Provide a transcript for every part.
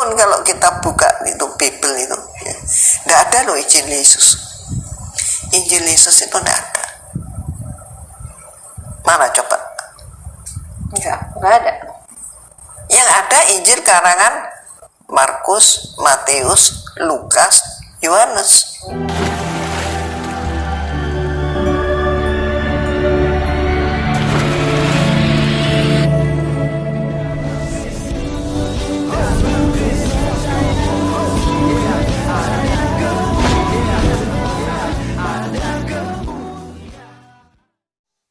pun kalau kita buka itu Bible itu, ya, nggak ada loh Injil Yesus. Injil Yesus itu nggak ada. Mana coba? Nggak ada. Yang ada Injil karangan Markus, Matius, Lukas, Yohanes.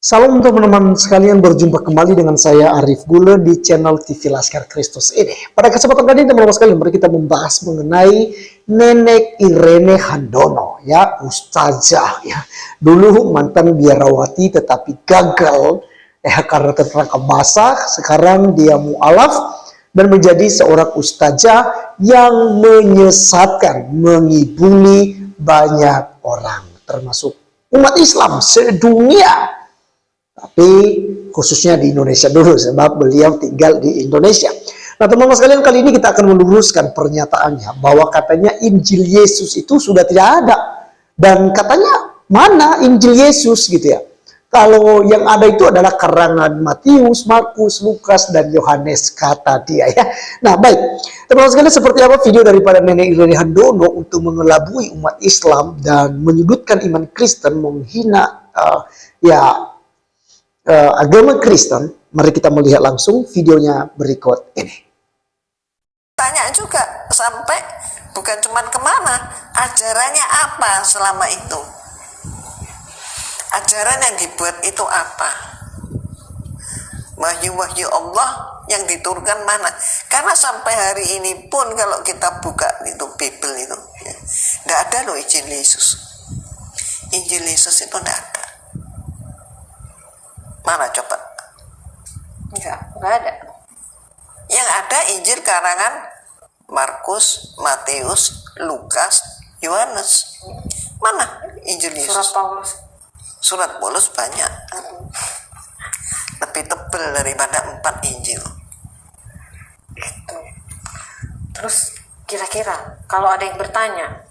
Salam teman-teman sekalian, berjumpa kembali dengan saya Arif Gule di channel TV Laskar Kristus ini. Pada kesempatan kali ini teman-teman sekalian, mari kita membahas mengenai Nenek Irene Handono, ya, ustazah, ya. Dulu mantan biarawati tetapi gagal karena terperangkap basah. Sekarang dia mu'alaf dan menjadi seorang ustazah yang menyesatkan, mengibuli banyak orang, termasuk umat Islam sedunia. Tapi khususnya di Indonesia dulu, sebab beliau tinggal di Indonesia. Nah teman-teman sekalian, kali ini kita akan meluruskan pernyataannya bahwa katanya Injil Yesus itu sudah tidak ada. Dan katanya mana Injil Yesus gitu ya. Kalau yang ada itu adalah karangan Matius, Markus, Lukas, dan Yohanes, kata dia ya. Nah baik, teman-teman sekalian, seperti apa video daripada Nenek Irene Handono untuk mengelabui umat Islam dan menyudutkan iman Kristen, menghina agama Kristen. Mari kita melihat langsung videonya berikut ini. Tanya juga sampai bukan cuman kemana, ajarannya apa selama itu? Ajaran yang dibuat itu apa? Wahyu-wahyu Allah yang diturunkan mana? Karena sampai hari ini pun kalau kita buka itu Bible itu, ya, nggak ada loh Injil Yesus. Injil Yesus itu nggak ada. Mana coba? Nggak ada. Yang ada Injil karangan Markus, Matius, Lukas, Yohanes. Mana Injil Yesus? Surat Paulus. Surat Paulus banyak. Lebih tebal daripada 4 Injil. Gitu. Terus kira-kira kalau ada yang bertanya,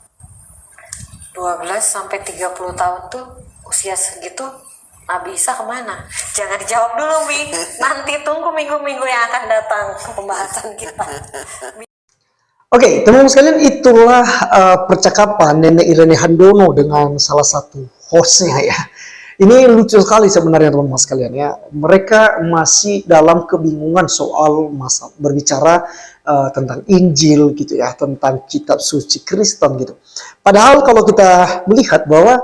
12 sampai 30 tahun tuh usia segitu Nabi Isa kemana? Jangan dijawab dulu, Mi. Nanti tunggu minggu-minggu yang akan datang pembahasan kita. Oke, teman-teman sekalian, itulah percakapan Nenek Irene Handono dengan salah satu hostnya ya. Ini lucu sekali sebenarnya teman-teman sekalian ya. Mereka masih dalam kebingungan soal berbicara tentang Injil gitu ya, tentang kitab suci Kristen gitu. Padahal kalau kita melihat bahwa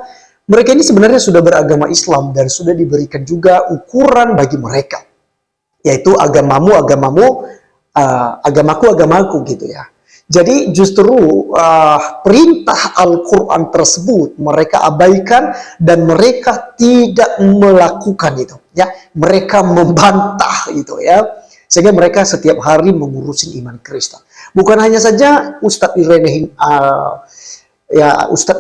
mereka ini sebenarnya sudah beragama Islam dan sudah diberikan juga ukuran bagi mereka, yaitu agamamu, agamamu, agamaku gitu ya. Jadi justru perintah Al-Quran tersebut mereka abaikan dan mereka tidak melakukan itu, ya. Mereka membantah itu ya, sehingga mereka setiap hari mengurusin iman Kristen. Bukan hanya saja Ustadz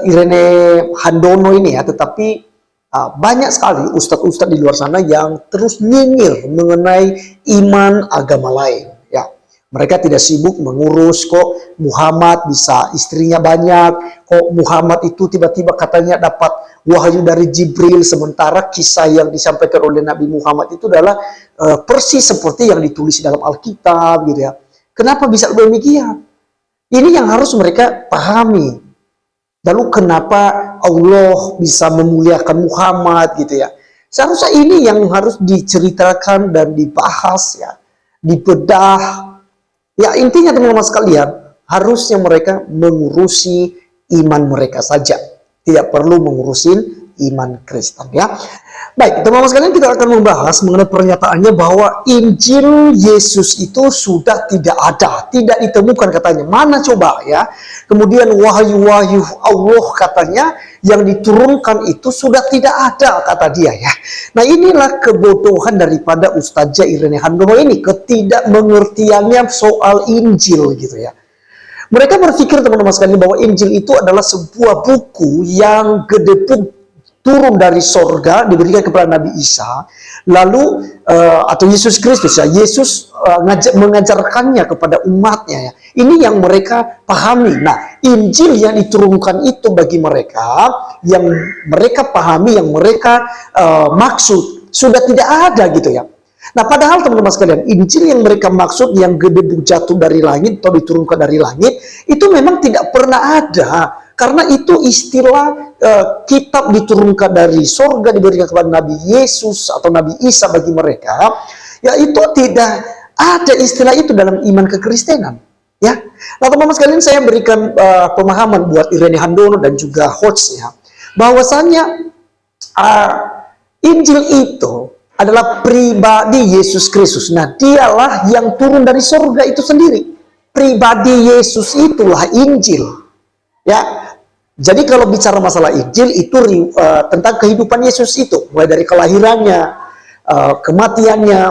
Irene Handono ini ya, tetapi banyak sekali ustadz-ustadz di luar sana yang terus nyinyir mengenai iman agama lain ya. Mereka tidak sibuk mengurus kok Muhammad bisa istrinya banyak, kok Muhammad itu tiba-tiba katanya dapat wahyu dari Jibril, sementara kisah yang disampaikan oleh Nabi Muhammad itu adalah persis seperti yang ditulis dalam Alkitab gitu ya. Kenapa bisa demikian? Ini yang harus mereka pahami. Lalu kenapa Allah bisa memuliakan Muhammad gitu ya. Seharusnya ini yang harus diceritakan dan dibahas ya, dibedah. Ya intinya teman-teman sekalian, harusnya mereka mengurusi iman mereka saja. Tidak perlu mengurusin iman Kristen ya. Baik, teman-teman sekalian, kita akan membahas mengenai pernyataannya bahwa Injil Yesus itu sudah tidak ada, tidak ditemukan katanya. Mana coba ya? Kemudian wahyu-wahyu Allah katanya yang diturunkan itu sudah tidak ada, kata dia ya. Nah inilah kebodohan daripada Ustazah Irene Handono ini, ketidakmengertiannya soal Injil gitu ya. Mereka berpikir teman-teman sekalian bahwa Injil itu adalah sebuah buku yang gedebuk turun dari sorga diberikan kepada Nabi Isa, lalu atau Yesus Kristus ya, Yesus mengajarkannya kepada umatnya ya. Ini yang mereka pahami. Nah, Injil yang diturunkan itu bagi mereka, yang mereka pahami, yang mereka maksud, sudah tidak ada gitu ya. Nah, padahal teman-teman sekalian, Injil yang mereka maksud yang gede jatuh dari langit atau diturunkan dari langit, itu memang tidak pernah ada. Karena itu istilah kitab diturunkan dari sorga diberikan kepada Nabi Yesus atau Nabi Isa bagi mereka, ya itu tidak ada istilah itu dalam iman kekristenan. Ya, nah teman-teman sekalian, saya berikan pemahaman buat Irene Handono dan juga hostnya, bahwasannya Injil itu adalah pribadi Yesus Kristus. Nah, dialah yang turun dari surga itu sendiri. Pribadi Yesus itulah Injil. Ya, jadi kalau bicara masalah Injil itu tentang kehidupan Yesus itu, mulai dari kelahirannya, kematiannya,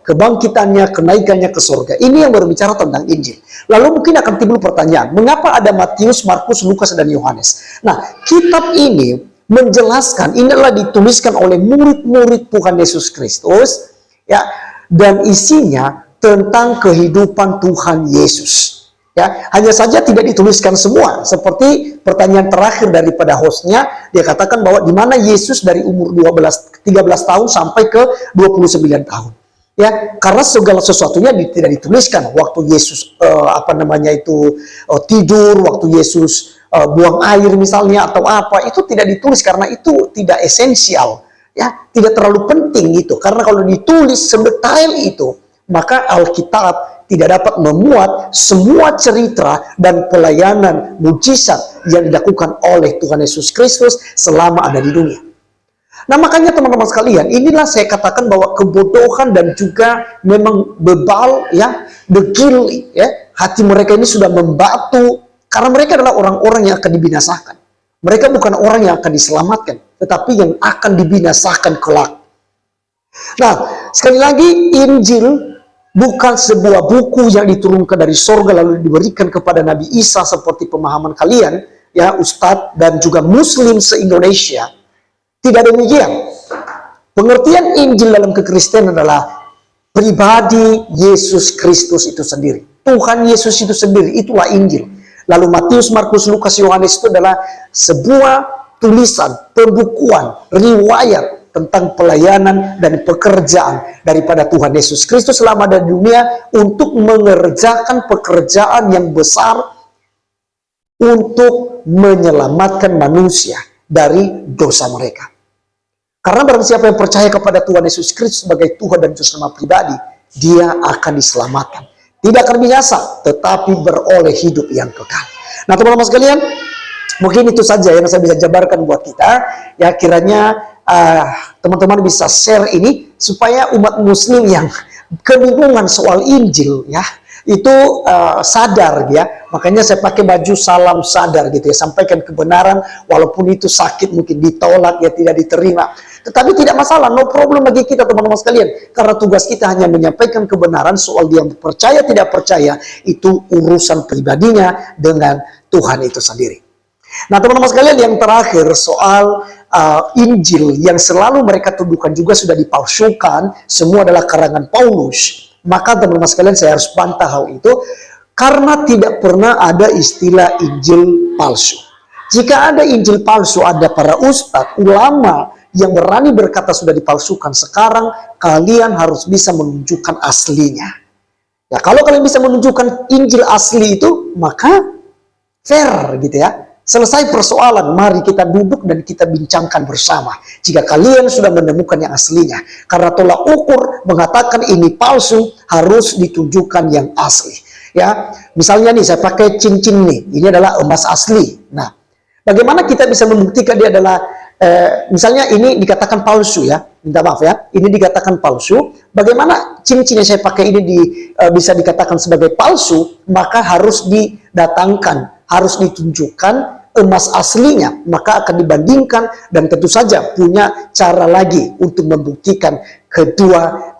kebangkitannya, kenaikannya ke surga. Ini yang berbicara tentang Injil. Lalu mungkin akan timbul pertanyaan, mengapa ada Matius, Markus, Lukas, dan Yohanes? Nah, kitab ini menjelaskan, ini adalah dituliskan oleh murid-murid Tuhan Yesus Kristus, ya, dan isinya tentang kehidupan Tuhan Yesus. Ya, hanya saja tidak dituliskan semua. Seperti pertanyaan terakhir daripada hostnya, dia katakan bahwa di mana Yesus dari umur 13 tahun sampai ke 29 tahun. Ya, karena segala sesuatunya tidak dituliskan. Waktu Yesus tidur, waktu Yesus buang air misalnya atau apa, itu tidak ditulis karena itu tidak esensial, ya, tidak terlalu penting itu. Karena kalau ditulis sedetail itu, maka Alkitab tidak dapat memuat semua cerita dan pelayanan mujizat yang dilakukan oleh Tuhan Yesus Kristus selama ada di dunia. Nah, makanya teman-teman sekalian, inilah saya katakan bahwa kebodohan dan juga memang bebal, ya, degil, ya, hati mereka ini sudah membatu. Karena mereka adalah orang-orang yang akan dibinasakan. Mereka bukan orang yang akan diselamatkan, tetapi yang akan dibinasakan kelak. Nah, sekali lagi, Injil bukan sebuah buku yang diturunkan dari sorga lalu diberikan kepada Nabi Isa seperti pemahaman kalian, ya, Ustadz dan juga Muslim se-Indonesia. Tidak demikian. Pengertian Injil dalam kekristenan adalah pribadi Yesus Kristus itu sendiri. Tuhan Yesus itu sendiri, itulah Injil. Lalu Matius, Markus, Lukas, Yohanes itu adalah sebuah tulisan, pembukuan, riwayat tentang pelayanan dan pekerjaan daripada Tuhan Yesus Kristus selama ada di dunia untuk mengerjakan pekerjaan yang besar untuk menyelamatkan manusia dari dosa mereka. Karena barang siapa yang percaya kepada Tuhan Yesus Kristus sebagai Tuhan dan Juru Selamat pribadi, dia akan diselamatkan. Tidak akan binasa, tetapi beroleh hidup yang kekal. Nah, teman-teman sekalian, mungkin itu saja yang saya bisa jabarkan buat kita. Ya, kiranya teman-teman bisa share ini supaya umat muslim yang kebingungan soal Injil, ya, itu sadar, ya. Makanya saya pakai baju salam sadar gitu ya, sampaikan kebenaran walaupun itu sakit, mungkin ditolak, ya, tidak diterima. Tetapi tidak masalah, no problem bagi kita teman-teman sekalian. Karena tugas kita hanya menyampaikan kebenaran, soal dia percaya tidak percaya, itu urusan pribadinya dengan Tuhan itu sendiri. Nah, teman-teman sekalian, yang terakhir soal Injil yang selalu mereka tuduhkan juga sudah dipalsukan, semua adalah karangan Paulus. Maka teman-teman sekalian, saya harus bantah hal itu, karena tidak pernah ada istilah Injil palsu. Jika ada Injil palsu, ada para ustadz, ulama, yang berani berkata sudah dipalsukan. Sekarang kalian harus bisa menunjukkan aslinya. Ya, kalau kalian bisa menunjukkan Injil asli itu, maka fair gitu ya. Selesai persoalan, mari kita duduk dan kita bincangkan bersama. Jika kalian sudah menemukan yang aslinya. Karena tolak ukur mengatakan ini palsu, harus ditunjukkan yang asli. Ya, misalnya nih saya pakai cincin nih, ini adalah emas asli. Nah, bagaimana kita bisa membuktikan dia adalah misalnya ini dikatakan palsu, ya, minta maaf ya, ini dikatakan palsu. Bagaimana cincin yang saya pakai ini bisa dikatakan sebagai palsu? Maka harus didatangkan, harus ditunjukkan emas aslinya, maka akan dibandingkan dan tentu saja punya cara lagi untuk membuktikan kedua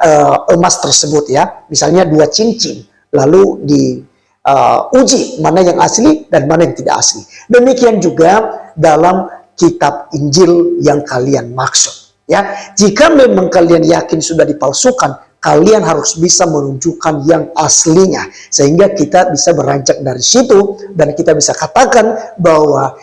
emas tersebut, ya. Misalnya dua cincin, lalu diuji mana yang asli dan mana yang tidak asli. Demikian juga dalam kitab Injil yang kalian maksud. Ya, jika memang kalian yakin sudah dipalsukan, kalian harus bisa menunjukkan yang aslinya, sehingga kita bisa beranjak dari situ dan kita bisa katakan bahwa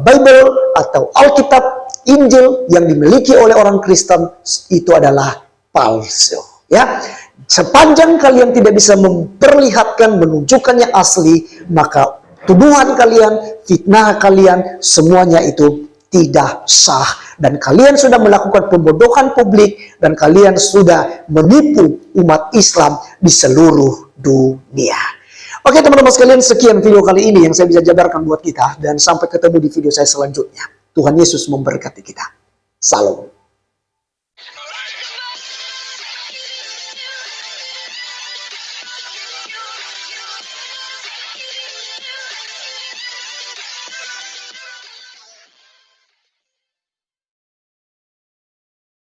Bible atau Alkitab Injil yang dimiliki oleh orang Kristen itu adalah palsu. Ya, sepanjang kalian tidak bisa memperlihatkan, menunjukkan yang asli, maka tuduhan kalian, fitnah kalian, semuanya itu tidak sah. Dan kalian sudah melakukan pembodohan publik dan kalian sudah menipu umat Islam di seluruh dunia. Oke teman-teman sekalian, sekian video kali ini yang saya bisa jabarkan buat kita. Dan sampai ketemu di video saya selanjutnya. Tuhan Yesus memberkati kita. Salam.